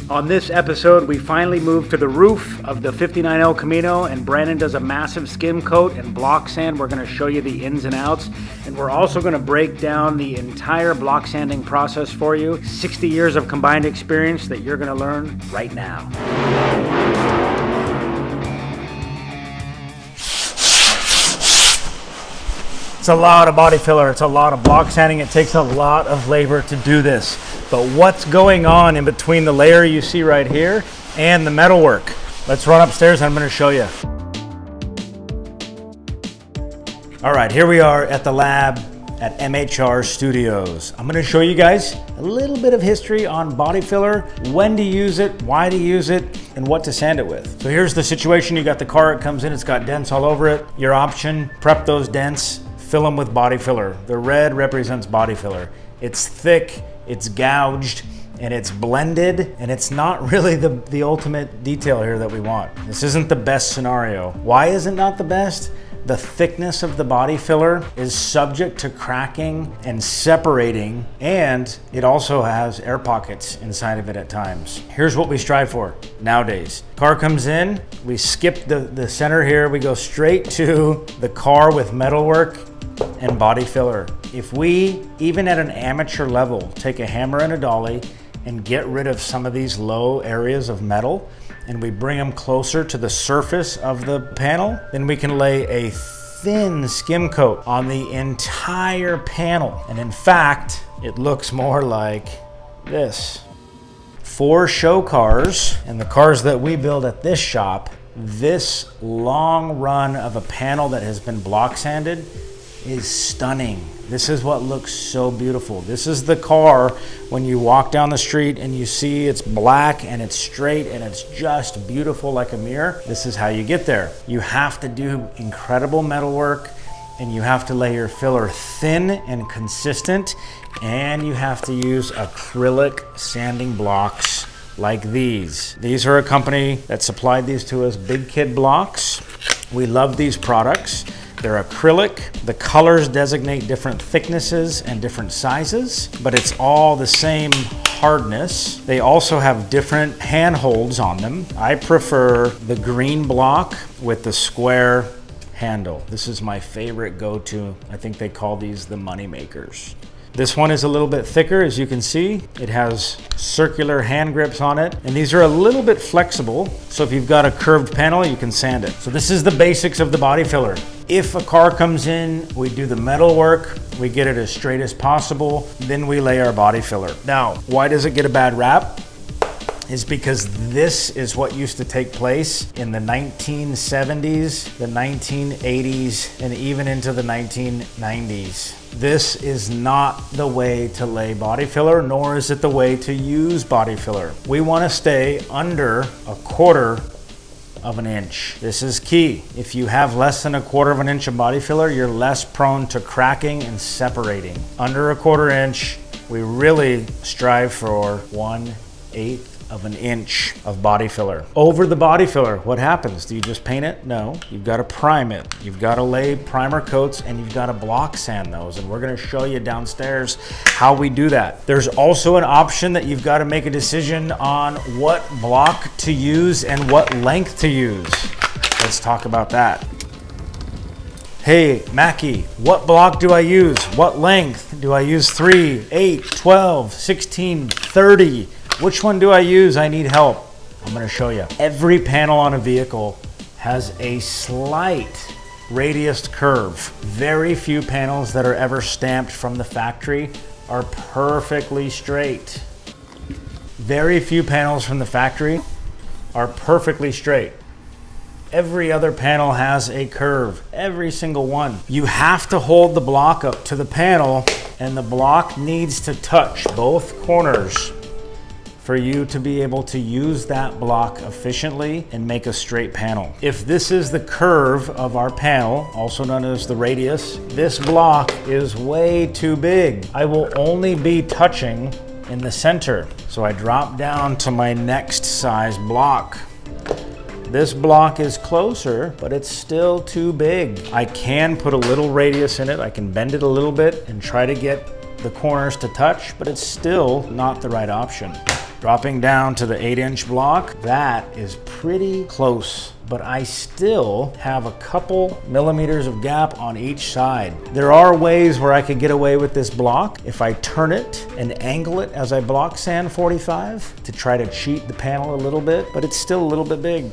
On this episode, we finally moved to the roof of the 59L Camino, and Brandon does a massive skim coat and block sand. We're going to show you the ins and outs, and we're also going to break down the entire block sanding process for you. 60 years of combined experience that you're going to learn right now. It's a lot of body filler, it's a lot of block sanding, it takes a lot of labor to do this. But what's going on in between the layer you see right here and the metalwork? Let's run upstairs and I'm going to show you. All right, here we are at the lab at MHR Studios. I'm going to show you guys a little bit of history on body filler, when to use it, why to use it, and what to sand it with. So here's the situation. You got the car, it comes in, it's got dents all over it. Your option, prep those dents, fill them with body filler. The red represents body filler. It's thick, it's gouged, and it's blended, and it's not really the ultimate detail here that we want. This isn't the best scenario. Why is it not the best? The thickness of the body filler is subject to cracking and separating, and it also has air pockets inside of it at times. Here's what we strive for nowadays. Car comes in, we skip the center here, we go straight to the car with metalwork and body filler. If we, even at an amateur level, take a hammer and a dolly and get rid of some of these low areas of metal, and we bring them closer to the surface of the panel, then we can lay a thin skim coat on the entire panel. And in fact, it looks more like this. For show cars and the cars that we build at this shop, this long run of a panel that has been block sanded is stunning. This is what looks so beautiful. This is the car when you walk down the street and you see it's black and it's straight and it's just beautiful like a mirror. This is how you get there. You have to do incredible metal work, and you have to lay your filler thin and consistent, and you have to use acrylic sanding blocks like these. These are a company that supplied these to us, Big Kid Blocks. We love these products. They're acrylic. The colors designate different thicknesses and different sizes, but it's all the same hardness. They also have different handholds on them. I prefer the green block with the square handle. This is my favorite go-to. I think they call these the money makers. This one is a little bit thicker, as you can see. It has circular hand grips on it, and these are a little bit flexible, so if you've got a curved panel, you can sand it. So this is the basics of the body filler. If a car comes in, we do the metal work, we get it as straight as possible, then we lay our body filler. Now, why does it get a bad rap? Is because this is what used to take place in the 1970s, the 1980s, and even into the 1990s. This is not the way to lay body filler, nor is it the way to use body filler. We want to stay under 1/4 of an inch. This is key. If you have less than 1/4 of an inch of body filler, you're less prone to cracking and separating. Under 1/4 inch, we really strive for 1/8 of an inch of body filler. Over the body filler, what happens? Do you just paint it? No, you've got to prime it. You've got to lay primer coats, and you've got to block sand those. And we're going to show you downstairs how we do that. There's also an option that you've got to make a decision on what block to use and what length to use. Let's talk about that. Hey, Mackey, what block do I use? What length? Do I use 3, 8, 12, 16, 30? Which one do I use? I need help. I'm going to show you. Every panel on a vehicle has a slight radius curve. Very few panels that are ever stamped from the factory are perfectly straight. Very few panels from the factory are perfectly straight. Every other panel has a curve, every single one. You have to hold the block up to the panel, and the block needs to touch both corners for you to be able to use that block efficiently and make a straight panel. If this is the curve of our panel, also known as the radius, this block is way too big. I will only be touching in the center. So I drop down to my next size block. This block is closer, but it's still too big. I can put a little radius in it. I can bend it a little bit and try to get the corners to touch, but it's still not the right option. Dropping down to the 8-inch block, that is pretty close, but I still have a couple millimeters of gap on each side. There are ways where I could get away with this block if I turn it and angle it as I block sand 45 to try to cheat the panel a little bit, but it's still a little bit big.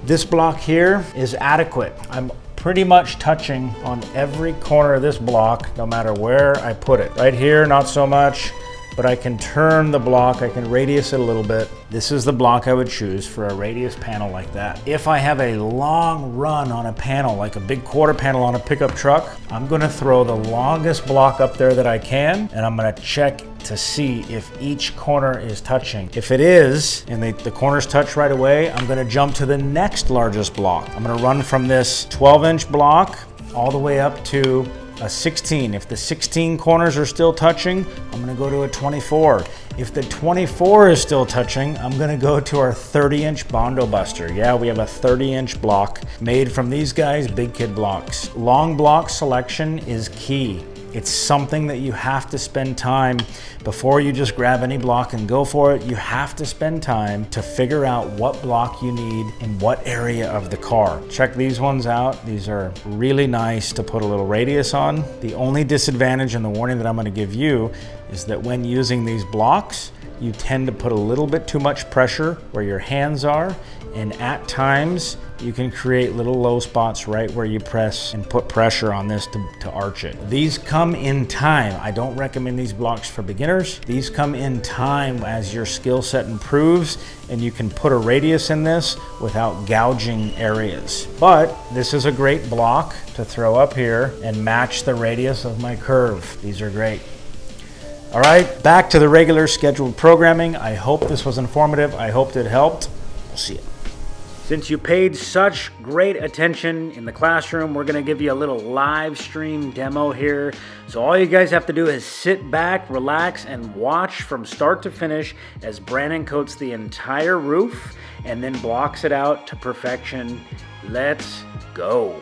This block here is adequate. I'm pretty much touching on every corner of this block, no matter where I put it. Right here, not so much, but I can turn the block, I can radius it a little bit. This is the block I would choose for a radius panel like that. If I have a long run on a panel, like a big quarter panel on a pickup truck, I'm gonna throw the longest block up there that I can, and I'm gonna check to see if each corner is touching. If it is, and the corners touch right away, I'm gonna jump to the next largest block. I'm gonna run from this 12-inch block all the way up to a 16. If the 16 corners are still touching, I'm gonna go to a 24. If the 24 is still touching, I'm gonna go to our 30-inch Bondo Buster. Yeah, we have a 30-inch block made from these guys' Big Kid blocks. Long block selection is key. It's something that you have to spend time before you just grab any block and go for it. You have to spend time to figure out what block you need in what area of the car. Check these ones out. These are really nice to put a little radius on. The only disadvantage and the warning that I'm going to give you is that when using these blocks, you tend to put a little bit too much pressure where your hands are, and at times you can create little low spots right where you press and put pressure on this to arch it. These come in time. I don't recommend these blocks for beginners. These come in time as your skill set improves, and you can put a radius in this without gouging areas. But this is a great block to throw up here and match the radius of my curve. These are great. All right, back to the regular scheduled programming. I hope this was informative. I hope it helped. We'll see you. Since you paid such great attention in the classroom, we're gonna give you a little live stream demo here. So all you guys have to do is sit back, relax, and watch from start to finish as Brandon coats the entire roof and then blocks it out to perfection. Let's go.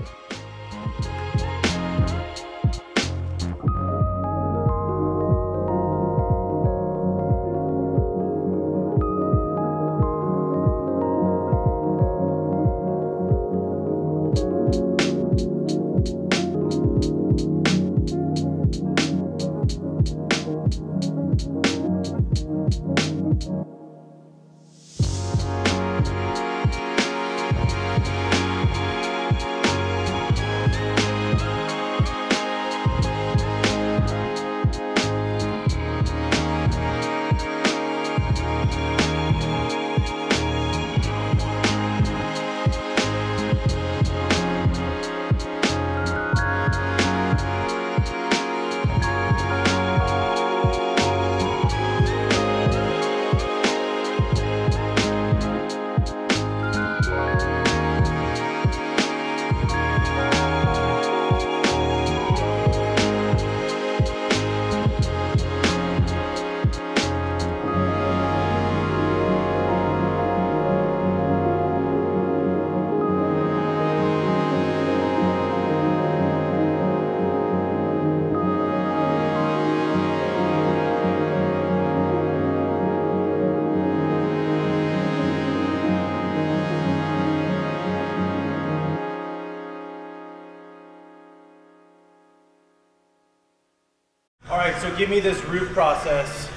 All right, so give me this roof process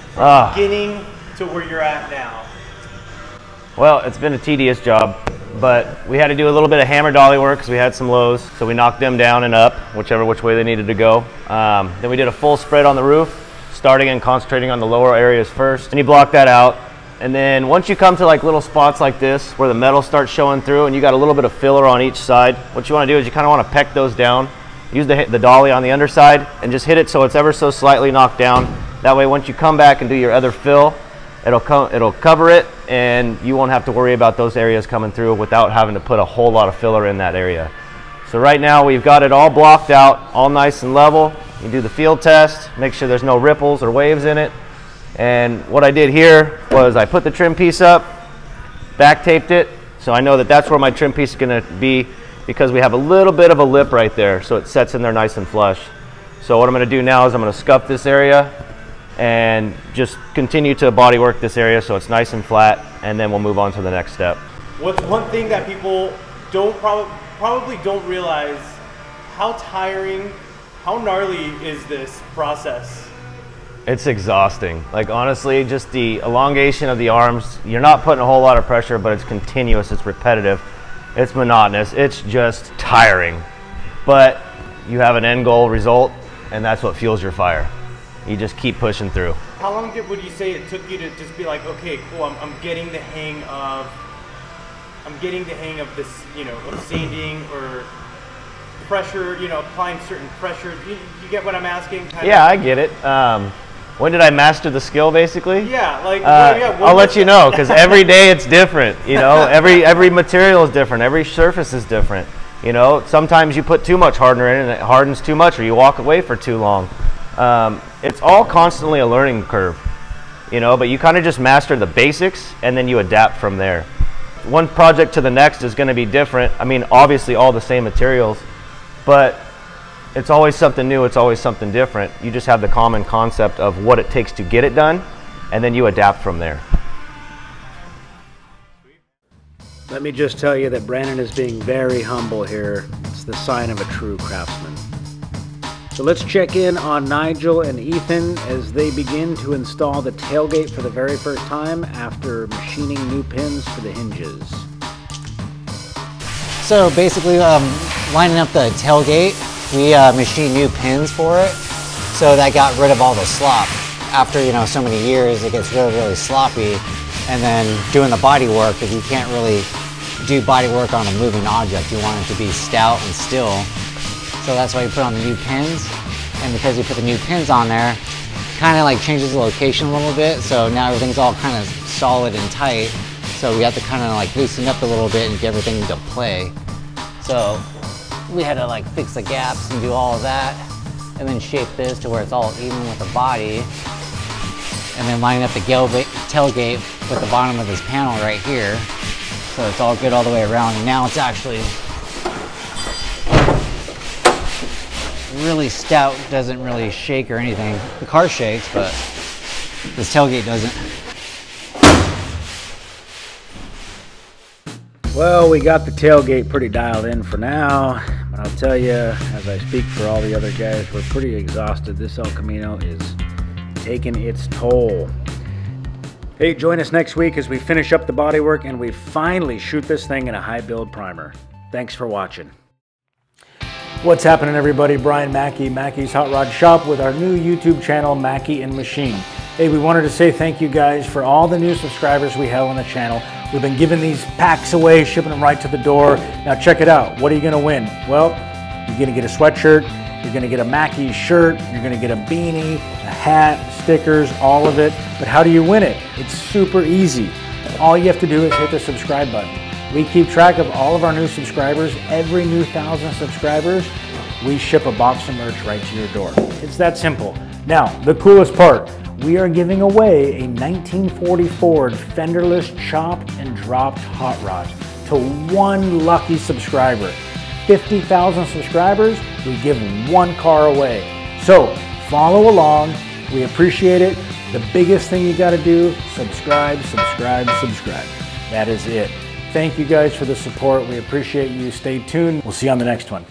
beginning to where you're at now. Well, it's been a tedious job, but we had to do a little bit of hammer dolly work because we had some lows. So we knocked them down and up, which way they needed to go. Then we did a full spread on the roof, starting and concentrating on the lower areas first. And you block that out. And then once you come to like little spots like this where the metal starts showing through and you got a little bit of filler on each side, what you want to do is you kind of want to peck those down. Use the dolly on the underside and just hit it so it's ever so slightly knocked down. That way once you come back and do your other fill, it'll cover it and you won't have to worry about those areas coming through without having to put a whole lot of filler in that area. So right now we've got it all blocked out, all nice and level. You do the field test, make sure there's no ripples or waves in it. And what I did here was I put the trim piece up, back taped it, so I know that that's where my trim piece is going to be, because we have a little bit of a lip right there, so it sets in there nice and flush. So what I'm going to do now is I'm going to scuff this area and just continue to body work this area so it's nice and flat, and then we'll move on to the next step. What's one thing that people probably don't realize, how tiring, how gnarly is this process? It's exhausting. Like honestly, just the elongation of the arms, you're not putting a whole lot of pressure, but it's continuous, it's repetitive, it's monotonous, it's just tiring. But you have an end goal result, and that's what fuels your fire. You just keep pushing through. How long would you say it took you to just be like, okay, cool, I'm getting the hang of this, you know, of sanding or pressure, you know, applying certain pressure. You get what I'm asking? Yeah, I get it. When did I master the skill, basically? Yeah, like, I'll let you know, because every day it's different, you know, every material is different, every surface is different, you know. Sometimes you put too much hardener in and it hardens too much, or you walk away for too long. It's all constantly a learning curve, you know, but you kind of just master the basics and then you adapt from there. One project to the next is going to be different. I mean, obviously all the same materials, but it's always something new, it's always something different. You just have the common concept of what it takes to get it done, and then you adapt from there. Let me just tell you that Brandon is being very humble here. It's the sign of a true craftsman. So let's check in on Nigel and Ethan as they begin to install the tailgate for the very first time after machining new pins for the hinges. So basically, lining up the tailgate, we machined new pins for it, so that got rid of all the slop. After, you know, so many years, it gets really, really sloppy. And then doing the body work, if you can't really do body work on a moving object, you want it to be stout and still. So that's why you put on the new pins. And because you put the new pins on there, kind of like changes the location a little bit. So now everything's all kind of solid and tight. So we have to kind of like loosen up a little bit and get everything into play. So we had to like fix the gaps and do all of that, and then shape this to where it's all even with the body, and then lining up the tailgate with the bottom of this panel right here, so it's all good all the way around. And now it's actually really stout, doesn't really shake or anything. The car shakes, but this tailgate doesn't. Well, we got the tailgate pretty dialed in for now, but I'll tell you, as I speak for all the other guys, we're pretty exhausted. This El Camino is taking its toll. Hey, join us next week as we finish up the bodywork and we finally shoot this thing in a high build primer. Thanks for watching. What's happening, everybody? Brian Mackey, Mackey's Hot Rod Shop, with our new YouTube channel, Mackey and Machine. Hey, we wanted to say thank you guys for all the new subscribers we have on the channel. We've been giving these packs away, shipping them right to the door. Now check it out. What are you going to win? Well, you're going to get a sweatshirt, you're going to get a Mackey shirt, you're going to get a beanie, a hat, stickers, all of it. But how do you win it? It's super easy. All you have to do is hit the subscribe button. We keep track of all of our new subscribers. Every new 1,000 subscribers, we ship a box of merch right to your door. It's that simple. Now, the coolest part, we are giving away a 1940 Ford fenderless chopped and dropped hot rod to one lucky subscriber. 50,000 subscribers, we give one car away. So follow along. We appreciate it. The biggest thing you got to do, subscribe, subscribe, subscribe. That is it. Thank you guys for the support. We appreciate you. Stay tuned. We'll see you on the next one.